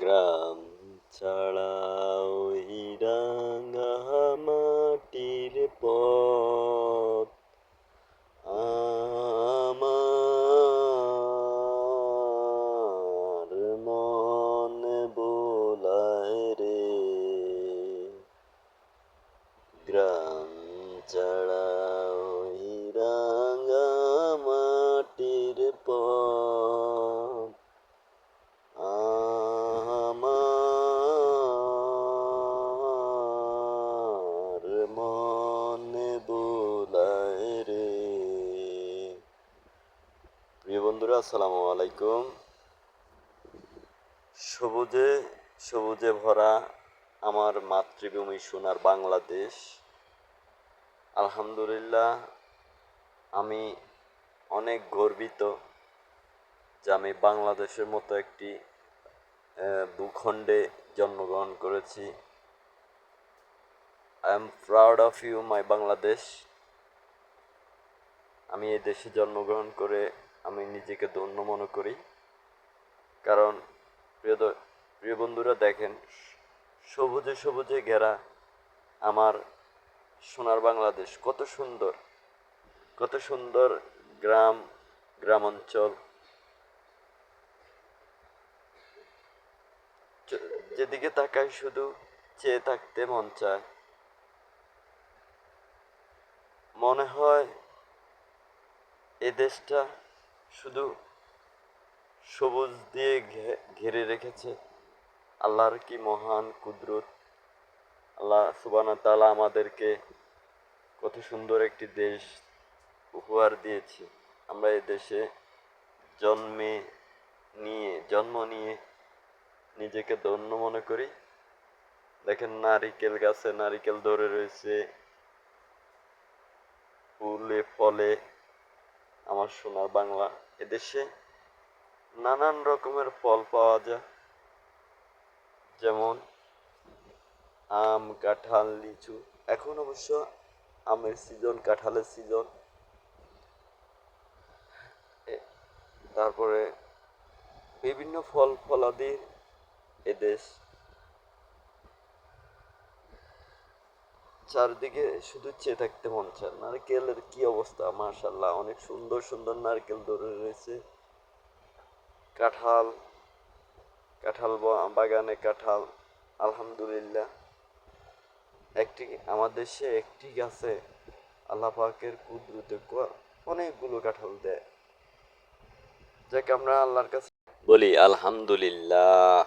গ্রাম ছাড়া ওই রাঙা মাটির পথ আমার মন বোলায় রে। গ্রাম ছাড়া ওই রাঙা মাটির পথ আমার মনে বোলায় রে। প্রিয় বন্ধুরা, আসসালামু আলাইকুম। সবুজে সবুজে ভরা আমার মাতৃভূমি সোনার বাংলাদেশ। আলহামদুলিল্লাহ, আমি অনেক গর্বিত যে আমি বাংলাদেশের মতো একটি ভূখণ্ডে জন্মগ্রহণ করেছি। I am proud of you my Bangladesh. আমি এই দেশে জন্মগ্রহণ করে আমি নিজেকে ধন্য মনে করি। কারণ প্রিয় বন্ধুরা, দেখেন, সবুজে সবুজে ঘেরা আমার সোনার বাংলাদেশ কত সুন্দর, কত সুন্দর গ্রামাঞ্চল। যেদিকে তাকাই শুধু চেয়ে থাকতে মন চায়। মনে হয় এ দেশটা শুধু সবুজ দিয়ে ঘিরে রেখেছে। আল্লাহর কি মহান কুদরত! আল্লাহ সুবহানাহু ওয়া তাআলা আমাদেরকে কত সুন্দর একটি দেশ উপহার দিয়েছে। আমরা এই দেশে জন্ম নিয়ে নিজেকে ধন্য মনে করি। দেখেন, নারিকেল গাছে নারিকেল ধরে রয়েছে, ফুলে ফলে আমার সোনার বাংলা। এদেশে নানান রকমের ফল পাওয়া যায়, যেমন আম, কাঁঠাল, লিচু। এখন অবশ্য আমের সিজন, কাঁঠালের সিজন। তারপরে বিভিন্ন ফল ফলাদির এদেশ। চারদিকে শুধু চেয়ে থাকতে মন চায়। নারকেলের কি অবস্থা! মাশাআল্লাহ, অনেক সুন্দর সুন্দর নারকেল ধরে রয়েছে। কাঁঠাল কাঁঠাল বাগানে কাঁঠাল। আলহামদুলিল্লাহ, আমার দেশে একটি গাছে আল্লাহ পাকের কুদরতে অনেকগুলো কাঁঠাল দেয়, যাকে আমরা আল্লাহর কাছে বলি আলহামদুলিল্লাহ।